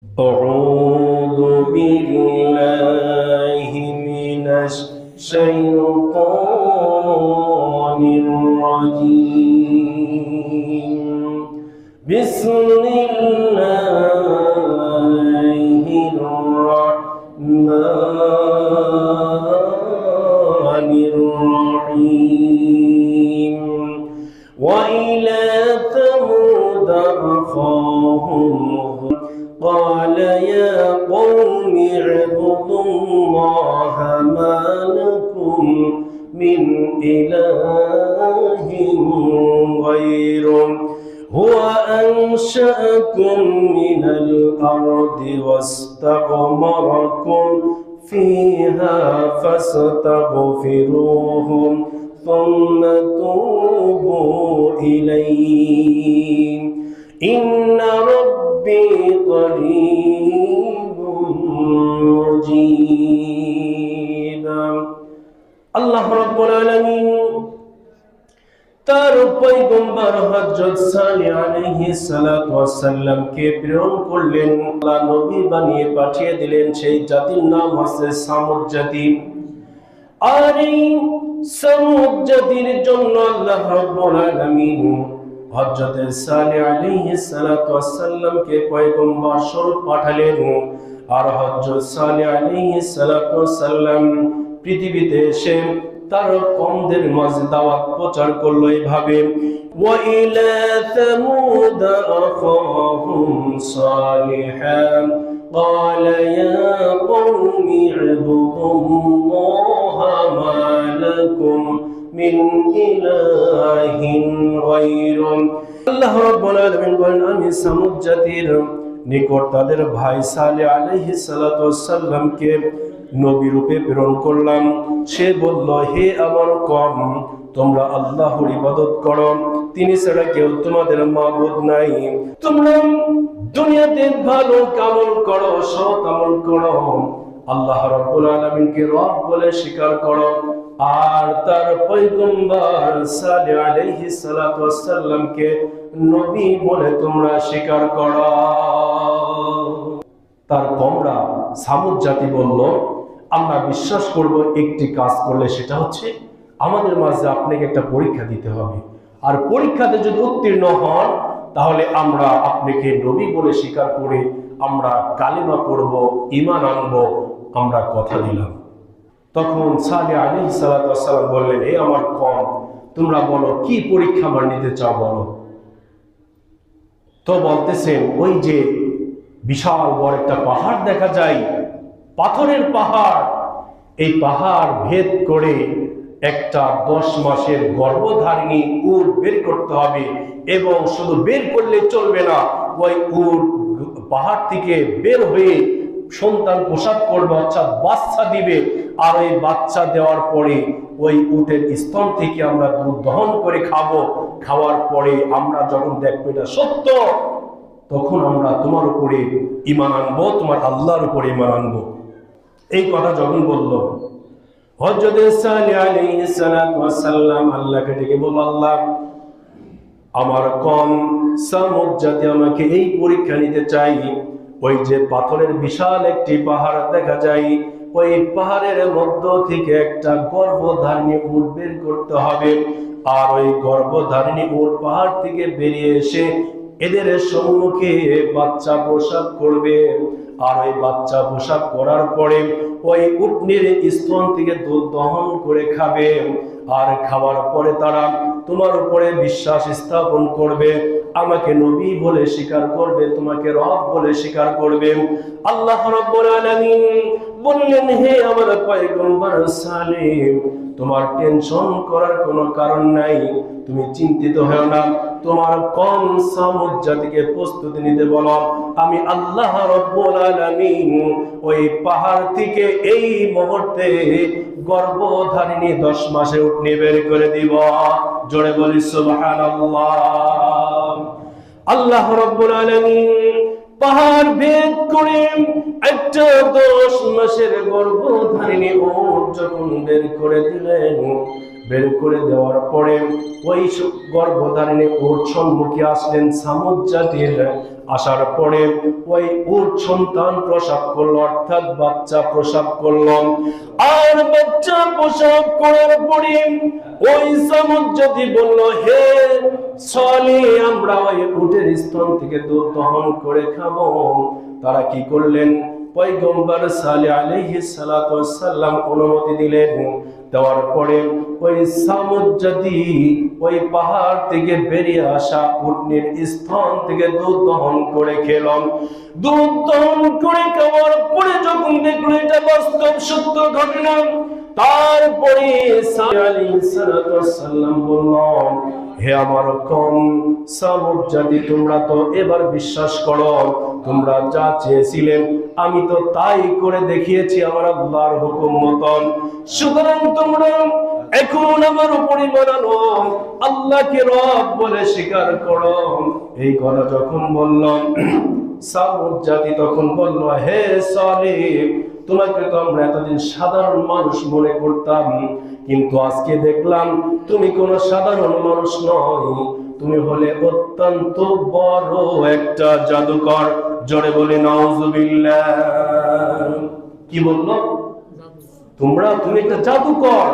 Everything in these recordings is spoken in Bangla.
أعوذ بالله من الشيطان الرجيم. بسم الله الرحمن الرحيم. وإلى ثمود أخاهم قال يا قوم اعبدوا الله ما لكم من إله غيره هو أنشأكم من الأرض واستعمركم فيها فاستغفروه ثم توبوا إليه إن ربي قريب مجيب. আল্লাহ রাব্বুল আলামিন তার পয়গম্বর হযরত সালেহ আলাইহিস সালাতু ওয়াস সালামকে প্রেরণ করলেন, আল্লাহ নবী বানিয়ে পাঠিয়ে দিলেন। সেই জাতির নাম হচ্ছে সামুদ জাতি। আর এই সামুদ জাতির জন্য আল্লাহ রাব্বুল আলামিন হযরত সালেহ আলাইহিস সালাতু ওয়াস সালামকে পয়গম্বর স্বরূপ পাঠালেন। আর হযরত সালেহ আলাইহিস সালাতু ওয়াস সালাম পৃথিবীতে এসে তার কওমদের মাঝে দাওয়াত প্রচার করলো এইভাবে, ওয়া ইলা সামুদ আখাহুম সালিহান قال يا قوم اعبدوا الله ما لكم من إله غيره. আল্লাহ রাব্বুল আলামিন বলেন, আমি সামুদ জাতির নিকট তাদের ভাই সালেহ আলাইহিস সালাতু ওয়াস সালামকে নবী রূপে প্রেরণ করলাম। সে বলল, হে আমার কওম, তোমরা আল্লাহর ইবাদত করো, তিনি ছাড়া কেউ তোমাদের মাবুদ নাই। তোমরা দুনিয়াতে ভালো আমল করো, সৎ আমল করো, আল্লাহ রাব্বুল আলামিনকে রব বলে স্বীকার করো। আর তার পয়গম্বর সালেহ আলাইহিস সালাতু ওয়াস সালামকে নবী বলে তোমরা স্বীকার করো। তার কওমরা সামুদ জাতি বলল, আমরা বিশ্বাস করব একটি কাজ করলে, সেটা হচ্ছে আমাদের মাঝে আপনাকে একটা পরীক্ষা দিতে হবে, আর পরীক্ষাতে যদি উত্তীর্ণ হন তাহলে আমরা আপনাকে নবী বলে স্বীকার করে আমরা কালিমা পড়ব, ঈমান আনব, আমরা কথা দিলাম। তখন সালেহ আলাইহিস সালাতু ওয়াস সালাম বললেন, হে আমার কওম, তোমরা বলো কি পরীক্ষা আমার নিতে চাও বলো। তো বলতেছেন, ওই যে বিশাল বড় একটা পাহাড় দেখা যায়, পাথরের পাহাড়, এই পাহাড় ভেদ করে একটা 10 মাসের গর্ভধারিণী উট বের করতে হবে, এবং শুধু বের করলে চলবে না, ওই উট পাহাড় থেকে বের হয়ে সন্তান প্রসব করবে, অর্থাৎ বাচ্চা দিবে। আর ওই বাচ্চা দেওয়ার পরে ওই উটের স্তন থেকে আমরা দুধ দহন করে খাবো। খাওয়ার পরে আমরা যখন দেখবো এটা সত্য, তখন আমরা তোমার উপরে ঈমান আনবো, তোমার আল্লাহর উপরে ঈমান আনবো। এই কথা যখন বলল, হযরত সালেহ আলাইহিস সালাতু ওয়াস সালাম আল্লাহকে ডেকে বলল, আল্লাহ, আমার কওম সামুদ জাতি আমাকে এই পরীক্ষা নিতে চাই। ওই যে পাথরের বিশাল একটি পাহাড় দেখা যায়, ওই পাহাড়ের মধ্য থেকে একটা গর্ভধারিণী উট বের করতে হবে। আর ওই গর্ভধারিণী উট পাহাড় থেকে বেরিয়ে এসে এদের সম্মুখে বাচ্চা প্রসব করবে। আর ওই বাচ্চা প্রসব করার পরে ওই উটনির স্তন থেকে দুধ দহন করে খাবে। আর খাওয়ার পরে তারা তোমার উপরে বিশ্বাস স্থাপন করবে, আমাকে নবী বলে স্বীকার করবে, তোমাকে রব বলে স্বীকার করবে। আল্লাহ রাব্বুল আলামিন বললেন, হে আমার পয়গম্বর সালেহ, তোমার টেনশন করার কোনো কারণ নাই, তুমি চিন্তিত হও না। তোমার কওম সামুদ জাতিকে প্রস্তুতি নিতে বলো, আমি আল্লাহ রাব্বুল আলামিন ওই পাহাড় থেকে এই মুহূর্তে গর্ভধারিণী 10 মাসে উটনি বের করে দিব। জোরে বলি সুবহানাল্লাহ। আল্লাহ রাব্বুল আলামিন পাহাড় ভেদ করে একটা 10 মাসের গর্ভধারিণী উট যখন বের করে দিলেন, বের করে দেওয়ার পরে ওই গর্ভধারিণী উট সম্মুখে আসলেন সামুদ জাতির। আসার পরে ওই উট সন্তান প্রসব করলো, অর্থাৎ বাচ্চা প্রসব করলো। আর বাচ্চা প্রসব করার পরে ওই সামুদ জাতি বলল, হে সালেহ, আমরা ওই উটের স্তন থেকে দুধ দহন করে খাবো। তারা কি করলেন? পয়গম্বর সালেহ আলাইহিস সালাতু ওয়াস সালাম অনুমতি দিলেন। দেওয়ার পরে ওই সামুদ জাতি ওই পাহাড় থেকে বেরিয়ে আসা উটনির স্তন থেকে দুধ দহন করে খেলাম। দুধ দহন করে খাওয়ার পরে যখন দেখলো এটা বাস্তব সত্য ঘটনা, তারপরে সালেহ আলাইহিস সালাতু ওয়াস সালাম বললেন, হে আমার কওম সামুদ জাতি, তোমরা তো এবার বিশ্বাস করো, তোমরা যা চেয়েছিলেন আমি তো তাই করে দেখিয়েছি আমার আল্লাহর হুকুম মতন। সুতরাং তোমরা এখন আমার উপরে মানো, আল্লাহকে রব বলে স্বীকার করো। এই কথা যখন বললাম, সামুদ জাতি তখন বলল, হে সালেহ, তোমাকে তো আমরা এতদিন সাধারণ মানুষ মনে করতাম, কিন্তু আজকে দেখলাম তুমি কোনো সাধারণ মানুষ নয়, তুমি হলে অত্যন্ত বড় একটা জাদুকর। জোরে বলে নাউজুবিল্লাহ। কি বললো? তুমি একটা জাদুকর।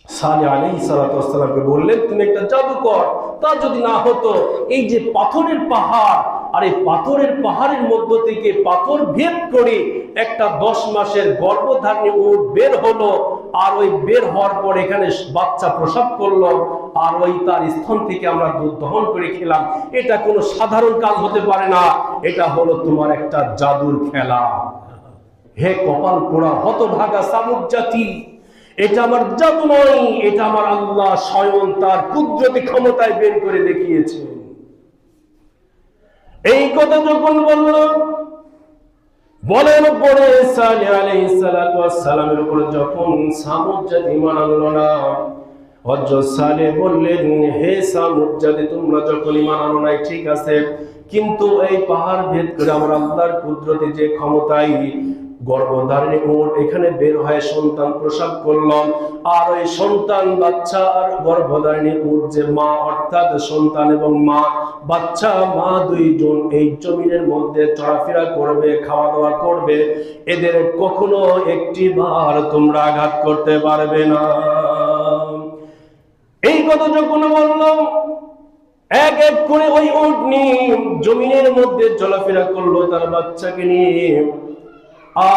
সালেহ আলাইহিস সালাতু ওয়াস সালামকে বললেন, তুমি একটা জাদুকর। তা যদি না হতো, এই যে পাথরের পাহাড়, আর এই পাথরের পাহাড়ের মধ্য থেকে পাথর ভেদ করে একটা 10 মাসের গর্ভধারিণী উট বের হলো, আর ওই বের হওয়ার পর এখানে বাচ্চা প্রসব করলো, আর ওই তার স্তন থেকে আমরা দুধ দহন করে খেলাম, এটা কোনো সাধারণ কাজ হতে পারে না, এটা হলো তোমার একটা জাদুর খেলা। হে কপাল পোড়া হতভাগা সামুদ জাতি, এটা আমার জাদু নয়, এটা আমার আল্লাহ স্বয়ং তার কুদরতি ক্ষমতায় বের করে দেখিয়েছে। এই কথা যখন বলেন পরে সালেহ আলাইহিস সালাতু ওয়াস সালামের উপর যখন সামুদ জাতি ঈমান আনলো না, হযরত সালেহ বললেন, হে সামুদ জাতি, তোমরা যখন ঈমান আনো নাই ঠিক আছে, কিন্তু এই পাহাড় ভেদ করে আমরা আল্লাহর কুদরতি যে ক্ষমতায় গর্ভধারিণী উট এখানে বের হয়ে সন্তান প্রসব করলাম, আর ওই সন্তান বাচ্চা আর গর্ভধারিণী উট যে মা, অর্থাৎ সন্তান এবং মা, বাচ্চা মা দুইজন এই জমিনের মধ্যে চলাফেরা করবে, খাওয়া দাওয়া করবে, এদের কখনো একটি বার তোমরা আঘাত করতে পারবে না। এই কথা যখন বললাম, এক এক করে ওই উটনি জমিনের মধ্যে চলাফেরা করলো তার বাচ্চাকে নিয়ে।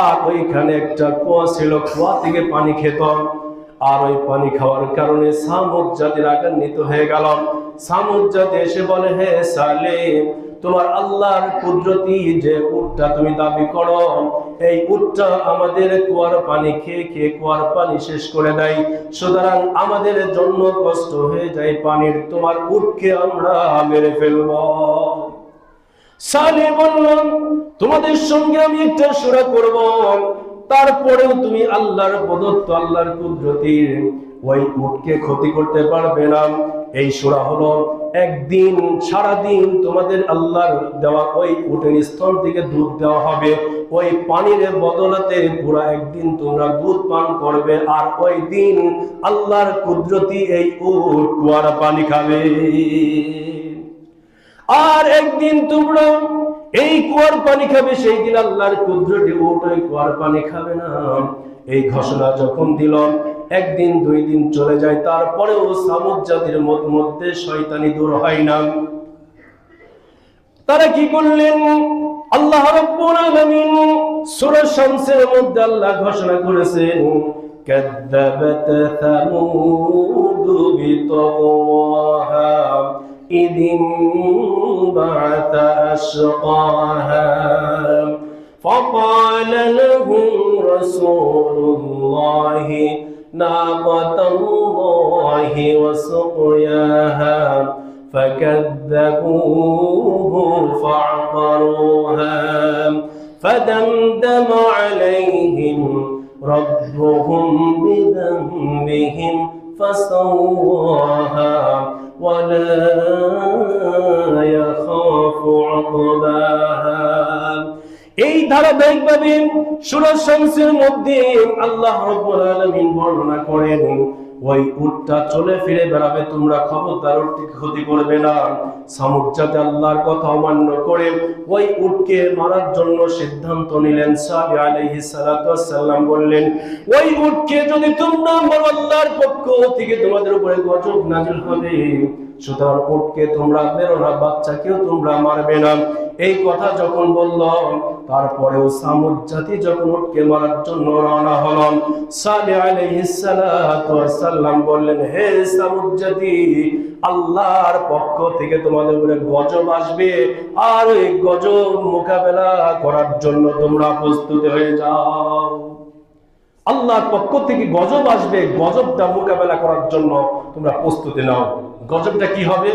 আর ওইখানে একটা কুয়া ছিল, কুয়া থেকে পানি খেত, আর ওই পানি খাওয়ার কারণে সামুদ জাতি রাগান্বিত হয়ে গেল। সামুদ জাতি এসে বলে, হে সালেহ, তোমার আল্লাহর কুদরতি যে উটটা তুমি দাবি করো, এই উটটা আমাদের কুয়ার পানি খেয়ে খেয়ে কুয়ার পানি শেষ করে দেয়, সুতরাং আমাদের জন্য কষ্ট হয়ে যায় পানির, তোমার উটকে আমরা মেরে ফেলব। সালেহ বললেন, তোমাদের সঙ্গে আমি একটা সূরা করব, তারপরেও তুমি আল্লাহর প্রদত্ত আল্লাহর কুদরতির ওই উটকে ক্ষতি করতে পারবে না। এই সূরা হলো, একদিন সারাদিন তোমাদের আল্লাহর দেওয়া ওই উটের স্তন থেকে দুধ দেওয়া হবে, ওই পানির বদলাতে পুরো একদিন তোমরা দুধ পান করবে, আর ওই দিন আল্লাহর কুদরতি এই উট কুয়ার পানি খাবে। আর একদিন তোমরা এই কুয়ার পানি খাবে, সেই দিন আল্লাহর কুদরতি উট ওই কুয়ার পানি খাবে না। এই ঘোষণা যখন দিল, একদিন 2 দিন চলে যায়, তারপরেও সামুদ জাতির মধ্যে শয়তানি দূর হয় না। তারা কি করলেন? আল্লাহ রাব্বুল আলামিন সূরা শামসের মধ্যে আল্লাহ ঘোষণা করেছেন, কাযযাবাত সামুদ বিতাওয়াহা ইদিন বা'আথা আশকাহা فقال لهم رسول الله ناقة الله وسقياها فكذبوه فعقروها فدمدم عليهم ربهم بذنبهم فسواها ولا يخاف عقباها। এই ধারাবাহিকভাবে সূরা শামসের মধ্যে আল্লাহ রাব্বুল আলামিন বর্ণনা করেন, ওই উটটা চলে ফিরে বেড়াবে, তোমরা খবরদার উটটিকে ক্ষতি করবে না। সামুদ জাতি আল্লাহর কথা অমান্য করে ওই উটকে মারার জন্য সিদ্ধান্ত নিলেন। সালেহ আলাইহিস সালাতু ওয়াস সালাম বললেন, ওই উটকে যদি তোমরা মারো আল্লাহর পক্ষ থেকে তোমাদের উপরে গজব নাযিল হবে, সুতরাং উটকে তোমরা মেরো না, বাচ্চাকেও তোমরা মারবে না। এই কথা যখন বলল, তারপরেও সামুদ জাতি যখন উটকে মারার জন্য রওনা হলো, সালেহ আলাইহিস সালাতু ওয়াস সালাম বললেন, হে সামুদ জাতি, আল্লাহর পক্ষ থেকে তোমাদের উপরে গজব আসবে, আর ওই গজব মোকাবেলা করার জন্য তোমরা প্রস্তুত হয়ে যাও। আল্লাহর পক্ষ থেকে গজব আসবে, গজবটা মোকাবেলা করার জন্য তোমরা প্রস্তুতি নাও। গজবটা কি হবে?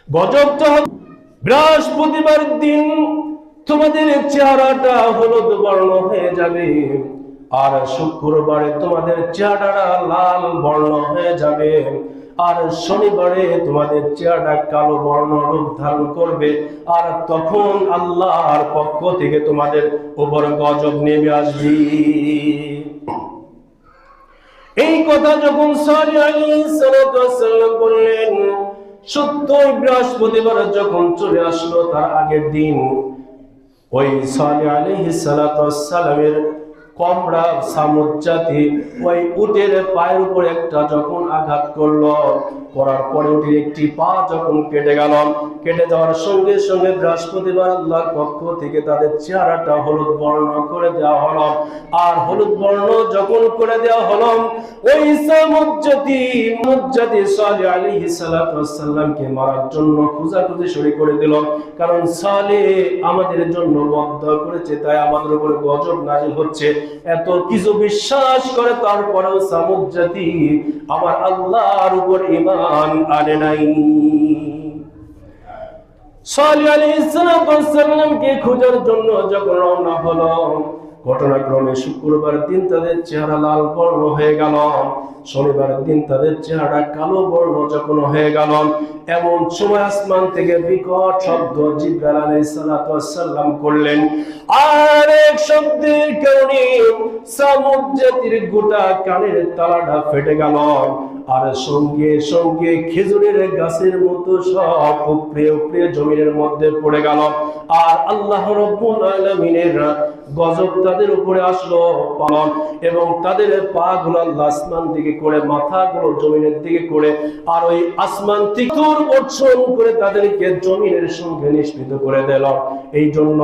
গজবটা হবে বৃহস্পতিবার দিন তোমাদের চেহারাটা হলুদ বর্ণ হয়ে যাবে, আর শুক্রবারে তোমাদের চেহারাটা লাল বর্ণ হয়ে যাবে, আর শনিবারে তোমাদের চেহারাটা কালো বর্ণ রূপ ধারণ করবে, আর তখন আল্লাহর পক্ষ থেকে তোমাদের উপর গজব নেমে আসবে। এই কথা যখন সালেহ আলাইহিস সালাতু ওয়াস সালাম বললেন, সত্যই বৃহস্পতিবার যখন চলে আসলো, তার আগের দিন ওই সালেহ আলাইহিস সালাতু ওয়াস সালামের কমরা সামুদ জাতি ওই উটের পায়ের উপর একটা যখন আঘাত করলো, করার পরে উটের একটি পা যখন কেটে গেল, কেটে যাওয়ার সঙ্গে সঙ্গে বৃহস্পতিবার আল্লাহর পক্ষ থেকে তাদের চেহারাটা হলুদ বর্ণ করে দেওয়া হলো। আর হলুদ বর্ণ যখন করে দেওয়া হলো, ওই সামুদ জাতি সালেহ আলাইহিস সালাতু ওয়াস সালামকে মারার জন্য খোঁজাখুঁজি শুরু করে দিল, কারণ সালেহ আমাদের জন্য ওয়াদা করেছে, তাই আমাদের উপর গজব নাযিল হচ্ছে। এত কিছু বিশ্বাস করে তারপরেও সামুদ জাতি আমার আল্লাহর উপর ঈমান আনে নাই। সালেহ আলাইহিস সালামকে খোঁজার জন্য যখন রওনা হলো, ঘটনাক্রমে শুক্রবার দিন তাদের চেহারা লাল বর্ণ হয়ে গেল, শনিবার দিন তাদের চেহারা কালো বর্ণ যখন হয়ে গেল, এমন সময় আসমান থেকে বিকট শব্দ জিবরাইল আলাইহিস সালাতু ওয়াস সালাম করলেন, আর এক শব্দের কারণে সামুদ জাতির গোটা কানের তালাটা ফেটে গেল, আর সঙ্গে সঙ্গে খেজুরের গাছের মতো সব উপড়ে উপড়ে জমিনের মধ্যে পড়ে গেল। আর আল্লাহ রাব্বুল আলামিনের গজব তাদের উপরে আসলো, পালন এবং তাদের পা গুলো আসমান দিকে করে, মাথাগুলো জমিনের দিকে করে, আর ওই আসমান থেকে বর্ষণ করে তাদেরকে জমিনের সঙ্গে নিষ্পৃত করে দিল। এই জন্য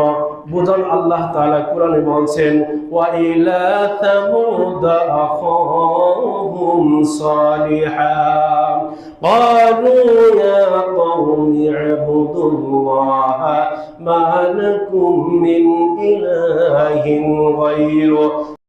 বুঝান আল্লাহ তাআলা কোরআনে বলছেন, ওয়া ইলা তামুদ আখাহুম সালিহা ক্বালু ইয়া কওমি ইবুদুল্লাহ মা লাকুম মিন ইলাহিন গায়রুহু।